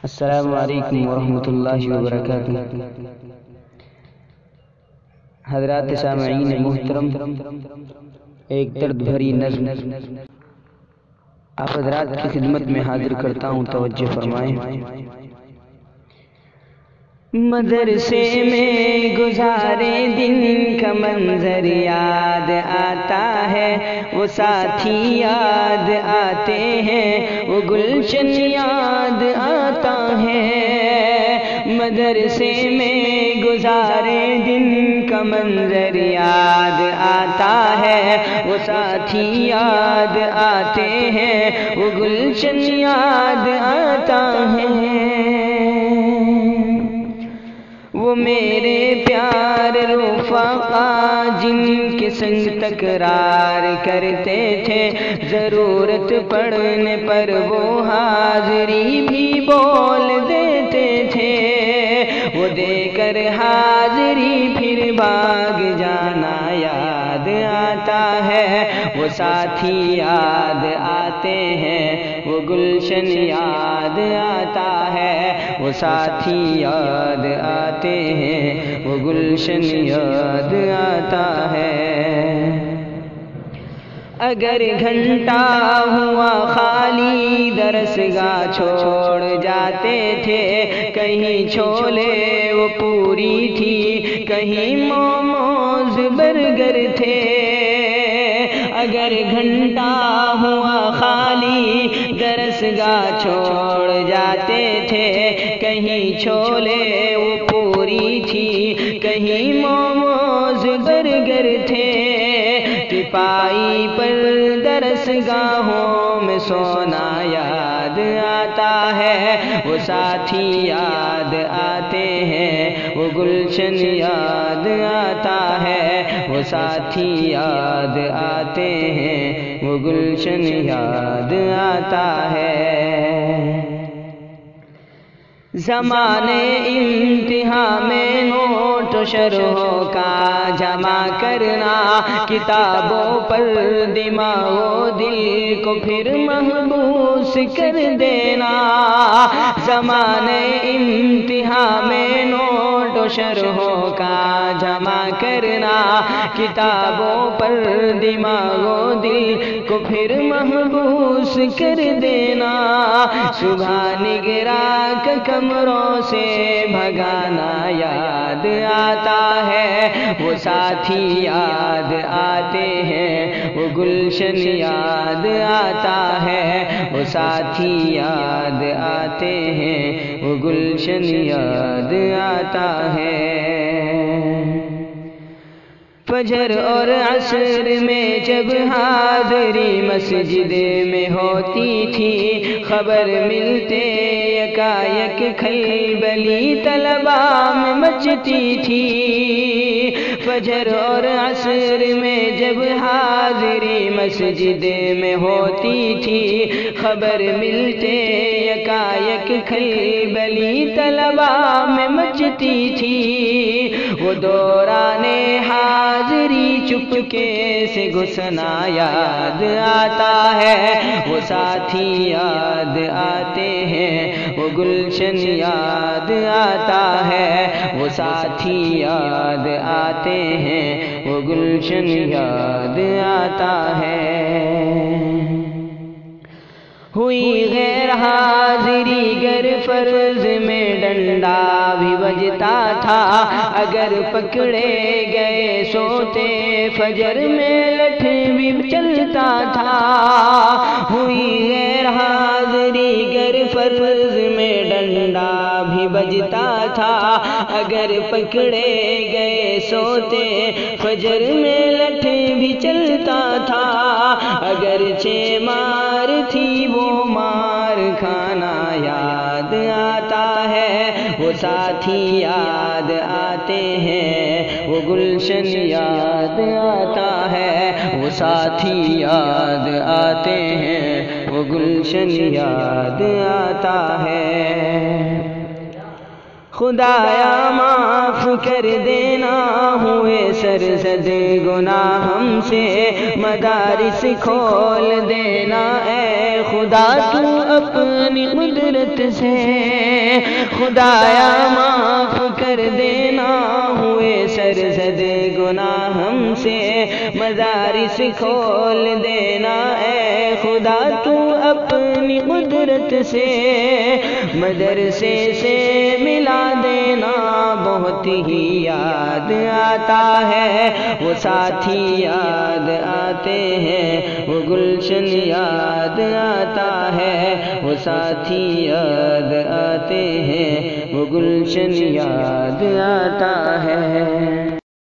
السلام علیکم ورحمۃ اللہ وبرکاتہ۔ حضرات سامعین محترم، ایک درد بھری نظم آپ حضرات کی خدمت میں حاضر کرتا ہوں، توجہ فرمائیں۔ مدرسے میں گزارے دن کا منظر یاد آتا ہے، وہ ساتھی یاد آتے ہیں، وہ گلشن یاد آتا ہے۔ مدرسے میں گزارے دن کا منظر یاد آتا ہے، وہ ساتھی یاد آتے ہیں، وہ گلشن یاد آتا ہے۔ وہ میرے پیار رفقا جن کے سنگ تکرار کرتے تھے، ضرورت پڑنے پر وہ حاضری بھی بول دیتے تھے، وہ دے کر حاضری پھر بھاگ جانا یاد آتا ہے، وہ ساتھی یاد آتے ہیں، وہ گلشن یاد آتا ہے، وہ ساتھی یاد آتے ہیں، وہ گلشن یاد آتا ہے۔ اگر گھنٹہ ہوا خالی درسگاہ چھوڑ جاتے تھے، کہیں چھولے وہ پوری تھی، کہیں موموز برگر تھے۔ اگر گھنٹہ ہوا خالی درسگاہ چھوڑ جاتے تھے، کہیں چھولے وہ پوری تھی، کہیں موموز برگر تھے۔ ٹپائی پر درسگاہوں میں سونا یاد آتا ہے، وہ ساتھی یاد آتے ہیں، وہ گلشن یاد آتا ہے، وہ ساتھی یاد آتے ہیں، وہ گلشن یاد آتا ہے۔ زمانے امتحان میں نوٹ و شرحوں کا جمع کرنا، کتابوں پر دماغ و دل کو پھر محبوس کر دینا۔ زمانے امتحان میں نوٹ و شرحوں کا جمع کرنا، کتابوں پر دماغ و دل کو پھر محبوس کر دینا۔ صبح نگراں کا کمروں سے بھگانا یاد آتا ہے، وہ ساتھی یاد آتے ہیں، وہ گلشن یاد آتا ہے، وہ ساتھی یاد آتے ہیں، وہ گلشن یاد آتا ہے۔ فجر اور عصر میں جب حاضری مسجد میں ہوتی تھی، خبر ملتے یکایک کھلبلی طلبا میں مچتی تھی۔ فجر اور عصر میں جب حاضری مسجد میں ہوتی تھی، خبر ملتے یکایک کھلبلی طلبا میں مچتی تھی۔ وہ دوران حاضری چپکے سے گھسنا یاد آتا ہے، وہ ساتھی یاد آتے ہیں، وہ گلشن یاد آتا ہے، وہ ساتھی یاد آتے ہیں، وہ گلشن یاد آتا ہے۔ ہوئی غیر حاضری گر فرض میں ڈنڈا بھی بجتا تھا، اگر پکڑے گئے سوتے فجر میں لٹھ بھی چلتا تھا۔ ہوئی غیر حاضری گر فرض میں ڈنڈا بھی بجتا تھا، اگر پکڑے گئے سوتے فجر میں لٹھ بھی چلتا تھا۔ اگرچہ مار تھی وہ مار کھانا یاد آتا ہے، وہ ساتھی یاد آتے ہیں، وہ گلشن یاد آتا ہے، وہ ساتھی یاد آتے ہیں، وہ گلشن یاد آتا ہے۔ خدایا معاف کر دینا، ہوئے سرزد گناہ ہم سے، مدارس کھول دینا اے خدا تو اپنی قدرت سے۔ خدایا معاف کر دینا، ہوئے سرزد گناہ ہم سے، مدارس کھول دینا اے خدا تو اپنی قدرت سے، مدرسے سے ملا دینا، بہت ہی یاد آتا ہے وہ ساتھی یاد آتے ہیں، وہ گلشن یاد آتا ہے، وہ ساتھی یاد آتے ہیں، وہ گلشن یاد آتا ہے۔